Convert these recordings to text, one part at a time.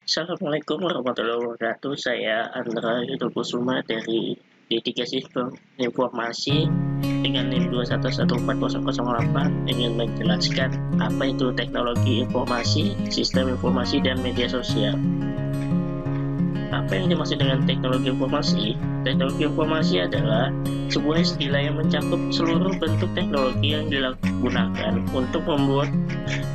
Assalamualaikum warahmatullahi wabarakatuh. Saya Andra Yudokusuma dari D3 Sistem Informasi dengan NIM 2114008 ingin menjelaskan apa itu teknologi informasi, sistem informasi, dan media sosial. Apa yang dimaksud dengan teknologi informasi? Teknologi informasi adalah sebuah istilah yang mencakup seluruh bentuk teknologi yang digunakan untuk membuat,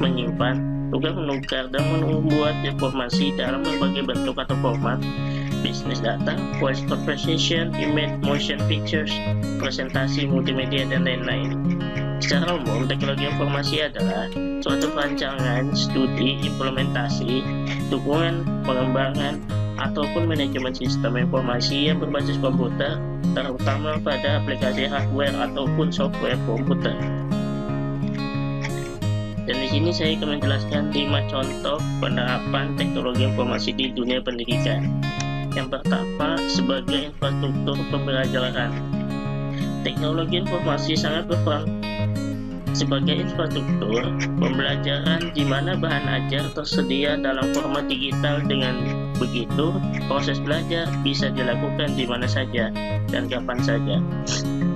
menyimpan, menukar, dan membuat informasi dalam berbagai bentuk atau format: bisnis data, voice conversation, image, motion pictures, presentasi, multimedia, dan lain-lain. Secara umum, teknologi informasi adalah suatu perancangan, studi, implementasi, dukungan, pengembangan, ataupun manajemen sistem informasi yang berbasis komputer, terutama pada aplikasi hardware ataupun software komputer. Dan di sini saya akan menjelaskan 5 contoh penerapan teknologi informasi di dunia pendidikan. Yang pertama, sebagai infrastruktur pembelajaran. Teknologi informasi sangat berperan sebagai infrastruktur pembelajaran di mana bahan ajar tersedia dalam format digital. Dengan begitu, proses belajar bisa dilakukan di mana saja dan kapan saja.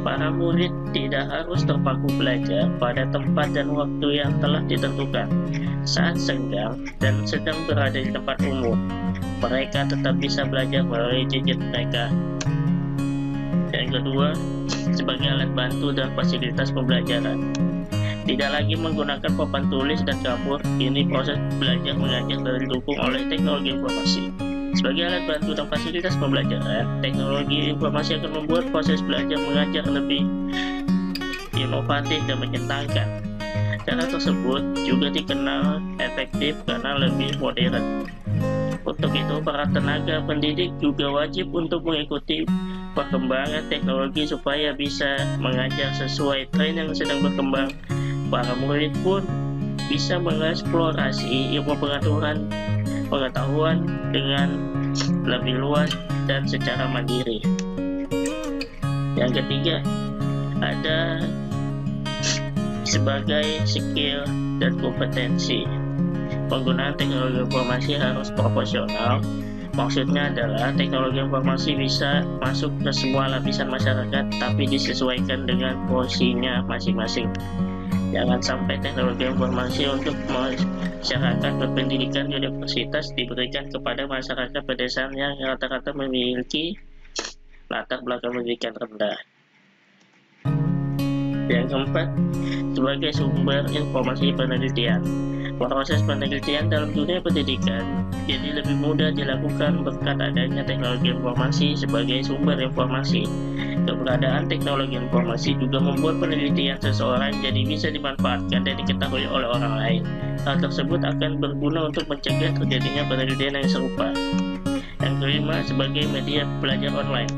Para murid tidak harus terpaku belajar pada tempat dan waktu yang telah ditentukan. Saat senggang dan sedang berada di tempat umum, mereka tetap bisa belajar melalui gadget mereka. Yang kedua, sebagai alat bantu dan fasilitas pembelajaran. Tidak lagi menggunakan papan tulis dan dapur, ini proses belajar mengajar didukung oleh teknologi informasi. Sebagai alat bantu dan fasilitas pembelajaran, teknologi informasi akan membuat proses belajar mengajar lebih inovatif dan menyenangkan. Cara tersebut juga dikenal efektif karena lebih modern. Untuk itu, para tenaga pendidik juga wajib untuk mengikuti perkembangan teknologi supaya bisa mengajar sesuai tren yang sedang berkembang. Para murid pun bisa mengeksplorasi ilmu pengetahuan dengan lebih luas dan secara mandiri. Yang ketiga, ada sebagai skill dan kompetensi. Penggunaan teknologi informasi harus proporsional. Maksudnya adalah teknologi informasi bisa masuk ke semua lapisan masyarakat, tapi disesuaikan dengan porsinya masing-masing. Jangan sampai teknologi informasi untuk masyarakat berpendidikan universitas diberikan kepada masyarakat pedesaan yang rata-rata memiliki latar belakang pendidikan rendah. Yang keempat, sebagai sumber informasi penelitian. Proses penelitian dalam dunia pendidikan jadi lebih mudah dilakukan berkat adanya teknologi informasi sebagai sumber informasi. Keberadaan teknologi informasi juga membuat penelitian seseorang jadi bisa dimanfaatkan dan diketahui oleh orang lain. Hal tersebut akan berguna untuk mencegah terjadinya penelitian yang serupa. Yang kelima, sebagai media belajar online.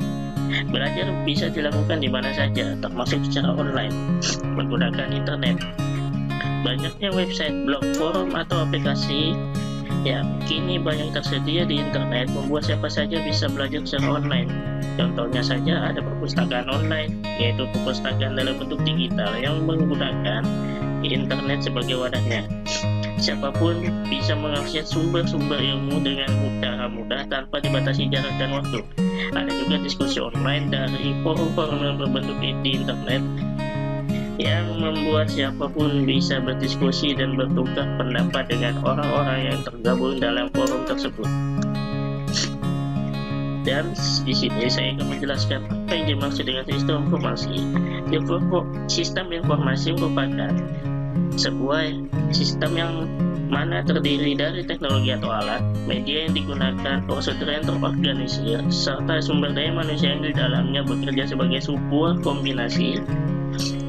Belajar bisa dilakukan di mana saja, termasuk secara online, menggunakan internet. Banyaknya website, blog, forum, atau aplikasi yang kini banyak tersedia di internet membuat siapa saja bisa belajar secara online. Contohnya saja ada perpustakaan online, yaitu perpustakaan dalam bentuk digital yang menggunakan internet sebagai wadahnya. Siapapun bisa mengakses sumber-sumber ilmu dengan mudah tanpa dibatasi jarak dan waktu. Ada juga diskusi online dari forum-forum yang berbentuk di internet yang membuat siapapun bisa berdiskusi dan bertukar pendapat dengan orang-orang yang tergabung dalam forum tersebut. Dan di sini saya akan menjelaskan apa yang dimaksud dengan sistem informasi. Sistem informasi merupakan sebuah sistem yang mana terdiri dari teknologi atau alat, media yang digunakan, prosedur yang terorganisir, serta sumber daya manusia yang di dalamnya bekerja sebagai sebuah kombinasi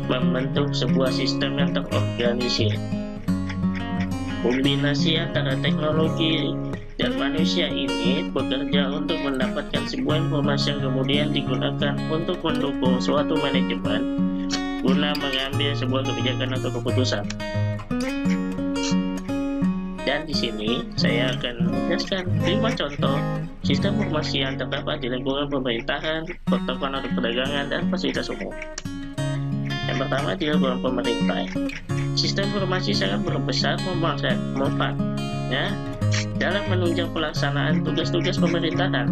membentuk sebuah sistem yang terorganisir. Kombinasi antara teknologi dan manusia ini bekerja untuk mendapatkan sebuah informasi yang kemudian digunakan untuk mendukung suatu manajemen guna mengambil sebuah kebijakan atau keputusan. Dan di sini saya akan menjelaskan 5 contoh sistem informasi yang terdapat di lingkungan pemerintahan, pertokohan atau perdagangan, dan fasilitas umum. Yang pertama, di lingkungan pemerintah. Sistem informasi sangat berbesar manfaatnya dalam menunjang pelaksanaan tugas-tugas pemerintahan.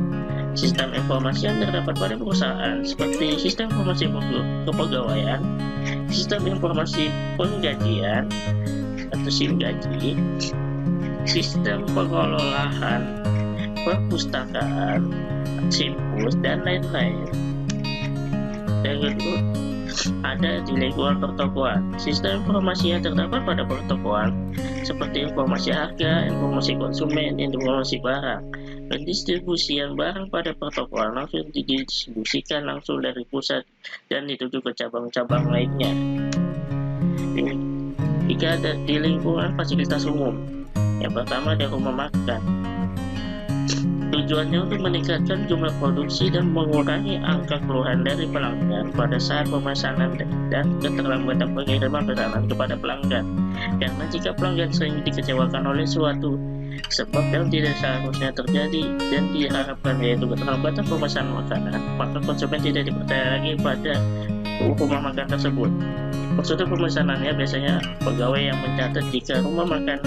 Sistem informasi yang terdapat pada perusahaan seperti sistem informasi kepegawaian, sistem informasi penggajian atau SIM gaji, sistem pengelolaan perpustakaan, SIMPUS, dan lain-lain. Yang kedua, ada di lingkungan pertokoan. Sistem informasi yang terdapat pada pertokoan seperti informasi harga, informasi konsumen, informasi barang. Pendistribusian barang pada pertokoan langsung didistribusikan langsung dari pusat dan dituju ke cabang-cabang lainnya. Jika ada di lingkungan fasilitas umum, yang pertama ada rumah makan. Tujuannya untuk meningkatkan jumlah produksi dan mengurangi angka keluhan dari pelanggan pada saat pemesanan dan keterlambatan pengiriman makanan kepada pelanggan. Karena jika pelanggan sering dikecewakan oleh suatu sebab yang tidak seharusnya terjadi dan diharapkan, yaitu keterlambatan pemesanan makanan, maka konsumen tidak dipercaya lagi pada rumah makan tersebut. Maksudnya pemesanannya biasanya pegawai yang mencatat. Jika rumah makan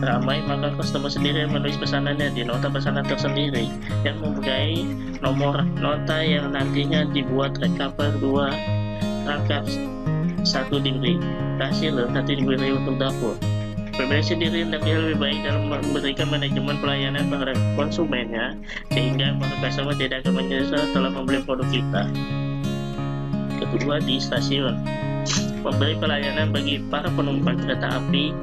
ramai, maka customer sendiri yang menulis pesanannya di nota pesanan tersendiri yang mempunyai nomor nota yang nantinya dibuat rekapan 2 rangkap, 1 diberi kasir dan 1 diberi untuk dapur. Pembeli sendiri hendaknya lebih baik dalam memberikan manajemen pelayanan pada konsumennya sehingga para customer tidak akan menyesal setelah membeli produk kita. Kedua, di stasiun, memberi pelayanan bagi para penumpang kereta api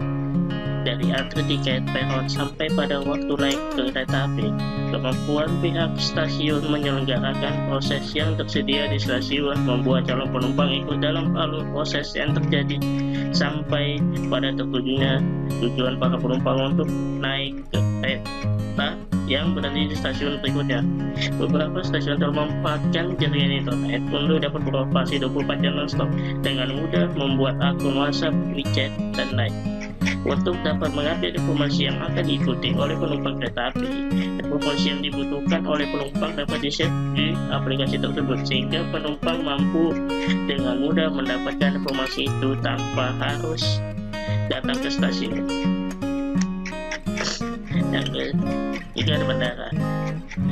dari antri tiket, peron sampai pada waktu naik ke kereta api. Kemampuan pihak stasiun menyelenggarakan proses yang tersedia di stasiun membuat calon penumpang ikut dalam alur proses yang terjadi sampai pada tujuan para penumpang untuk naik ke kereta yang berhenti di stasiun berikutnya. Beberapa stasiun telah memanfaatkan jaringan internet untuk dapat beroperasi 24 jam non-stop dengan mudah, membuat akun WhatsApp, WeChat, dan lain. Untuk dapat mengambil informasi yang akan diikuti oleh penumpang kereta api, informasi yang dibutuhkan oleh penumpang dapat di-save di aplikasi tersebut sehingga penumpang mampu dengan mudah mendapatkan informasi itu tanpa harus datang ke stasiun. Yang ketiga, ada bandara.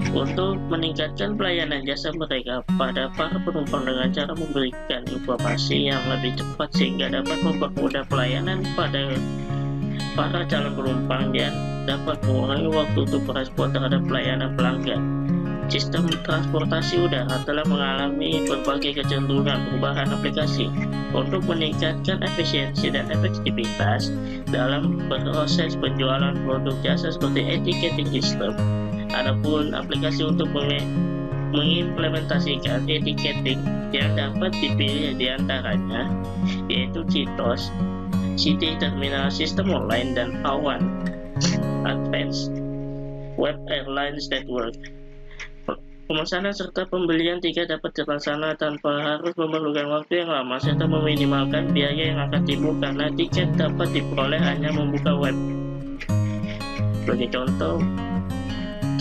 Untuk meningkatkan pelayanan jasa mereka pada para penumpang dengan cara memberikan informasi yang lebih cepat sehingga dapat mempermudah pelayanan pada para calon penumpang dan dapat mengurangi waktu untuk merespon terhadap pelayanan pelanggan. Sistem transportasi udara telah mengalami berbagai kecenderungan perubahan aplikasi untuk meningkatkan efisiensi dan efektivitas dalam proses penjualan produk jasa seperti ticketing system. Adapun aplikasi untuk mengimplementasikan ticketing yang dapat dipilih diantaranya yaitu Kitos, City Terminal System Online, dan Awan Advanced Web Airlines Network. Pemesanan serta pembelian tiket dapat terlaksana tanpa harus memerlukan waktu yang lama serta meminimalkan biaya yang akan timbul karena tiket dapat diperoleh hanya membuka web. Sebagai contoh,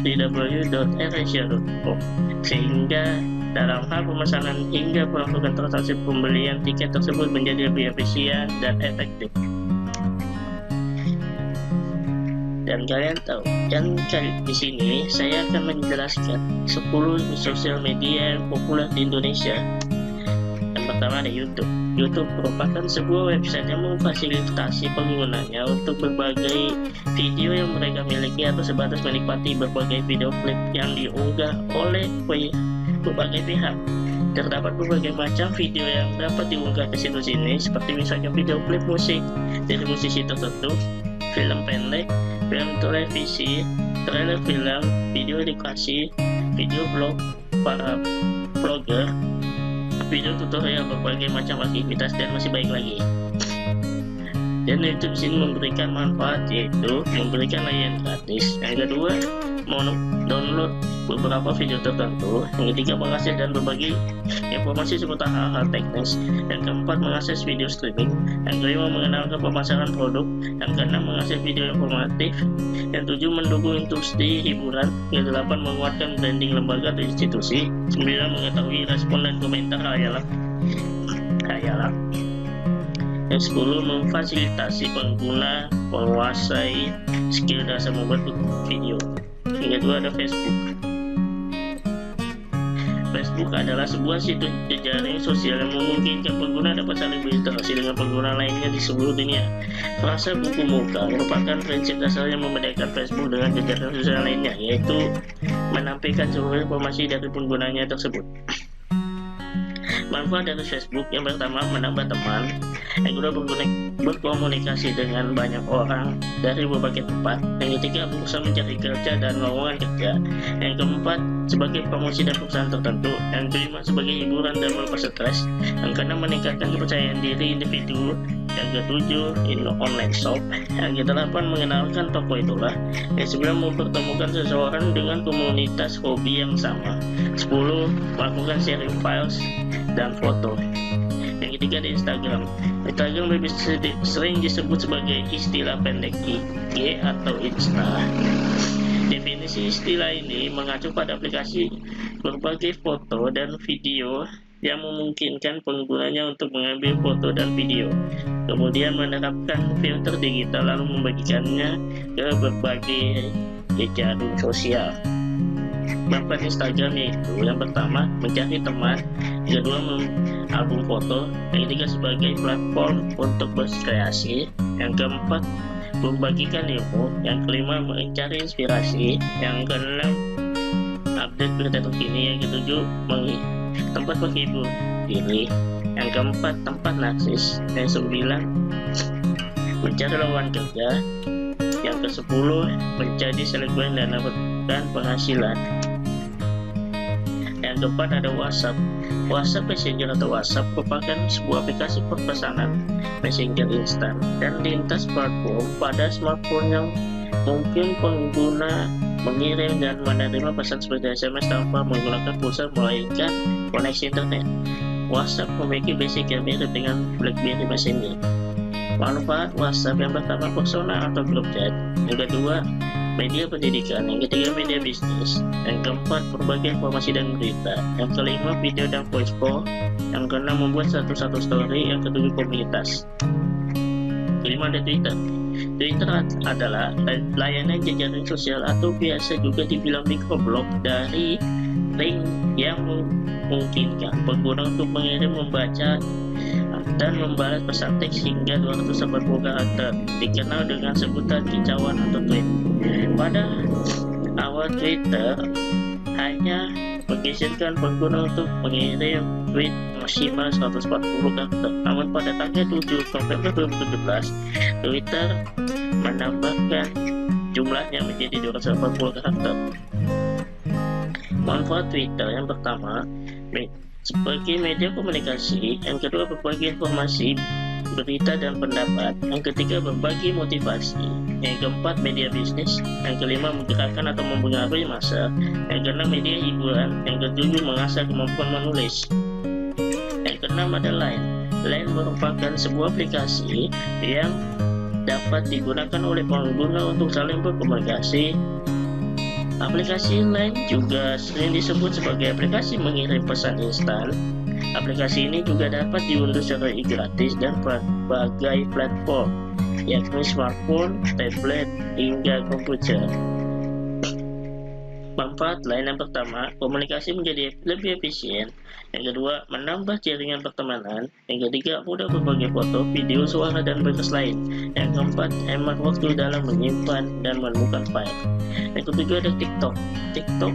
www.airasia.com, sehingga dalam hal pemesanan hingga melakukan transaksi pembelian tiket tersebut menjadi lebih efisien dan efektif. Dan kalian tahu, dan kali di sini saya akan menjelaskan 10 sosial media yang populer di Indonesia. Yang pertama ada YouTube. YouTube merupakan sebuah website yang memfasilitasi penggunanya untuk berbagai video yang mereka miliki atau sebatas menikmati berbagai video klip yang diunggah oleh berbagai pihak. Terdapat berbagai macam video yang dapat diunggah ke situs ini, seperti misalnya video klip musik dari musisi tertentu, film pendek, film televisi, trailer film, video edukasi, video blog para vlogger, video tutorial berbagai macam aktivitas, dan masih banyak lagi. Dan YouTube sini memberikan manfaat, yaitu memberikan layanan gratis. Yang kedua, download beberapa video tertentu. Yang ketiga, mengakses dan berbagi informasi seputar hal-hal teknis. Yang keempat, mengakses video streaming. Yang kelima, mengenalkan pemasaran produk. Yang keenam, mengakses video informatif. Yang tujuh, mendukung industri hiburan. Yang delapan, menguatkan branding lembaga atau institusi. 9, mengetahui respon dan komentar khayal. Yang 10, memfasilitasi pengguna menguasai skill dasar membuat video. Yang kedua ada Facebook. Facebook adalah sebuah situs jejaring sosial yang memungkinkan pengguna dapat saling berinteraksi dengan pengguna lainnya di seluruh dunia. Frasa buku muka merupakan prinsip dasar yang membedakan Facebook dengan jejaring sosial lainnya, yaitu menampilkan seluruh informasi dari penggunanya tersebut. Manfaat dari Facebook: yang pertama, menambah teman. Yang kedua, berkomunikasi dengan banyak orang dari berbagai tempat. Yang ketiga, berusaha mencari kerja dan lowongan kerja. Yang keempat, sebagai promosi dan perusahaan tertentu. Yang kelima, sebagai hiburan dan melepas stres. Yang keenam, meningkatkan kepercayaan diri individu. Yang ketujuh, online shop. Yang kedelapan, mengenalkan toko itulah. Yang sembilan, mempertemukan seseorang dengan komunitas hobi yang sama. 10, melakukan sharing files dan foto. Yang ketiga di Instagram. Instagram lebih sering disebut sebagai istilah pendek IG atau Insta. Definisi istilah ini mengacu pada aplikasi berbagai foto dan video yang memungkinkan penggunanya untuk mengambil foto dan video, kemudian menerapkan filter digital lalu membagikannya ke berbagai jejaring sosial. Manfaat Instagram yaitu: yang pertama, mencari teman. Yang kedua, album foto. Yang ketiga, sebagai platform untuk berkreasi. Yang keempat, membagikan ilmu. Yang kelima, mencari inspirasi. Yang keenam, update berita terkini. Yang ketujuh, tempat menghibur diri. Yang keempat, tempat narsis. Yang sembilan, mencari lawan kerja. Yang ke-10, menjadi selebgram dan dapatkan penghasilan. Yang keempat ada WhatsApp. WhatsApp Messenger atau WhatsApp merupakan sebuah aplikasi pemesanan messenger instan dan lintas platform. Pada smartphone yang mungkin pengguna mengirim dan menerima pesan seperti SMS tanpa menggunakan pulsa melainkan koneksi internet. WhatsApp memiliki basic yang mirip dengan BlackBerry Messenger. Manfaat WhatsApp: yang pertama, personal atau grup chat. Yang kedua, media pendidikan. Yang ketiga, media bisnis. Yang keempat, berbagai informasi dan berita. Yang kelima, video dan voice call. Yang keenam, membuat satu-satu story. Yang ketujuh, komunitas. Kelima ada Twitter. Twitter adalah layanan jejaring sosial atau biasa juga dibilang microblog dari link yang memungkinkan pengguna untuk mengirim, membaca, dan membalas pesan teks hingga 280 karakter, dikenal dengan sebutan kicauan atau tweet. Pada awal Twitter hanya mengizinkan pengguna untuk mengirim tweet maksimal 140 karakter. Namun pada tanggal 7 November 2017, Twitter menambahkan jumlahnya menjadi 240 karakter. Manfaat Twitter: yang pertama, sebagai media komunikasi. Yang kedua, berbagi informasi, berita dan pendapat. Yang ketiga, berbagi motivasi. Yang keempat, media bisnis. Yang kelima, menggerakkan atau mempengaruhi massa. Yang keenam, media hiburan. Yang ketujuh, mengasah kemampuan menulis. Yang keenam ada Line. Line merupakan sebuah aplikasi yang dapat digunakan oleh pengguna untuk saling berkomunikasi. Aplikasi Line juga sering disebut sebagai aplikasi mengirim pesan instan. Aplikasi ini juga dapat diunduh secara gratis dan berbagai platform, yakni smartphone, tablet, hingga komputer. Manfaat Line: yang pertama, komunikasi menjadi lebih efisien. Yang kedua, menambah jaringan pertemanan. Yang ketiga, mudah berbagi foto, video, suara, dan berkas lain. Yang keempat, hemat waktu dalam menyimpan dan menemukan file. Yang ketujuh ada TikTok. TikTok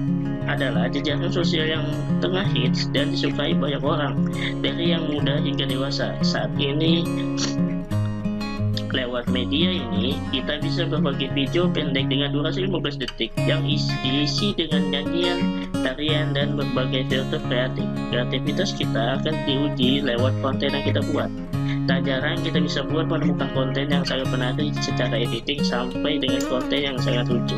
adalah jejaring sosial yang tengah hits dan disukai banyak orang, dari yang muda hingga dewasa. Saat ini, lewat media ini, kita bisa berbagi video pendek dengan durasi 15 detik yang diisi dengan nyanyian, tarian, dan berbagai filter kreatif. Kreativitas kita akan diuji lewat konten yang kita buat. Tak jarang kita bisa menemukan konten yang sangat menarik secara editing sampai dengan konten yang sangat lucu.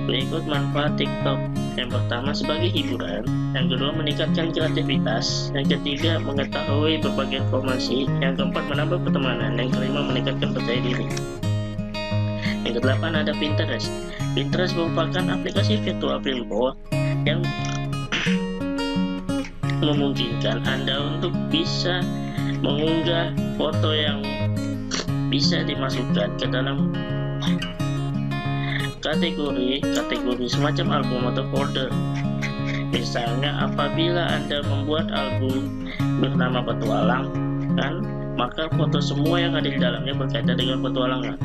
Berikut manfaat TikTok: yang pertama, sebagai hiburan. Yang kedua, meningkatkan kreativitas. Yang ketiga, mengetahui berbagai informasi. Yang keempat, menambah pertemanan. Yang kelima, meningkatkan percaya diri. Yang kedelapan ada Pinterest. Pinterest merupakan aplikasi virtual film board yang memungkinkan Anda untuk bisa mengunggah foto yang bisa dimasukkan ke dalam kategori semacam album atau folder. Misalnya apabila Anda membuat album bernama petualang, maka foto semua yang ada di dalamnya berkaitan dengan petualangan.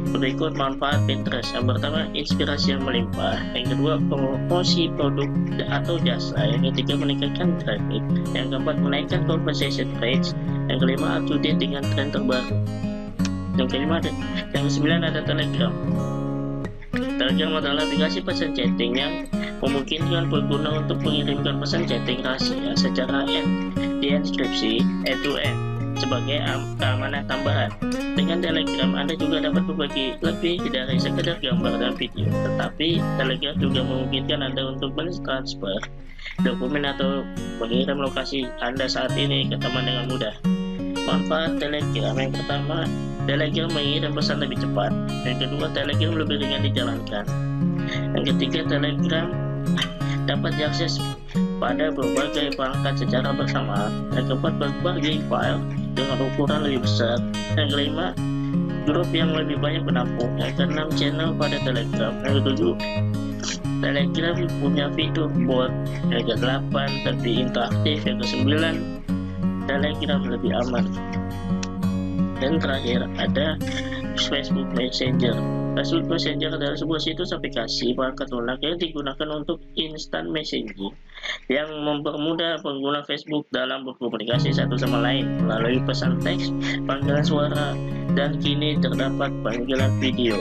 Berikut manfaat Pinterest. Yang pertama, inspirasi yang melimpah. Yang kedua, promosi produk atau jasa. Yang ketiga, meningkatkan traffic. Yang keempat, menaikkan conversation rates. Yang kelima, up to date dengan tren terbaru. Yang kesembilan ada Telegram. Telegram adalah aplikasi pesan chatting yang memungkinkan pengguna untuk mengirimkan pesan chatting rahasia secara dienkripsi end-to-end sebagai keamanan tambahan. Dengan Telegram, Anda juga dapat berbagi lebih dari sekedar gambar dan video, tetapi Telegram juga memungkinkan Anda untuk mentransfer dokumen atau mengirim lokasi Anda saat ini ke teman dengan mudah. Manfaat Telegram: yang pertama, Telegram mengirim pesan lebih cepat. Yang kedua, Telegram lebih ringan dijalankan. Yang ketiga, Telegram dapat diakses pada berbagai perangkat secara bersamaan. Yang keempat, berbagai file dengan ukuran lebih besar. Yang kelima, grup yang lebih banyak penampung. Yang keenam, channel pada Telegram. Yang ketujuh, Telegram punya fitur bot. Yang kedelapan, lebih interaktif. Yang kesembilan, Telegram lebih aman. Dan terakhir ada Facebook Messenger. Facebook Messenger adalah sebuah situs aplikasi perangkat lunak yang digunakan untuk instant messaging yang mempermudah pengguna Facebook dalam berkomunikasi satu sama lain melalui pesan teks, panggilan suara, dan kini terdapat panggilan video.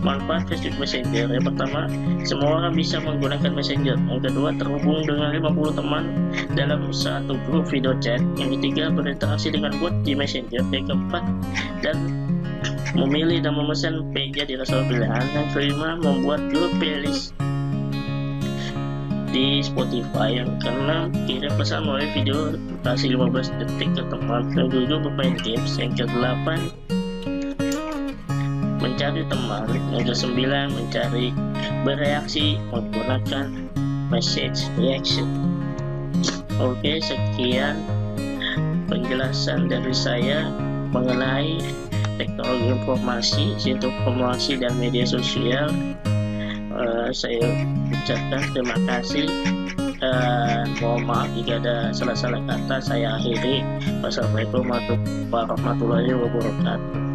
Manfaat Facebook Messenger: yang pertama, semua orang bisa menggunakan Messenger. Yang kedua, terhubung dengan 50 teman dalam satu grup video chat. Yang ketiga, berinteraksi dengan bot di Messenger. Yang keempat, dan memilih dan memesan media di restoran pilihan. Yang kelima, membuat grup playlist di Spotify. Yang keenam, kirim pesan melalui video durasi 15 detik ke teman. Yang ketujuh, bermain games. Yang kedelapan, mencari teman. Yang kesembilan, mencari bereaksi menggunakan message reaction. Oke, sekian penjelasan dari saya mengenai teknologi informasi dan media sosial. Saya ucapkan terima kasih dan mohon maaf jika ada salah-salah kata. Saya akhiri. Wassalamualaikum warahmatullahi wabarakatuh.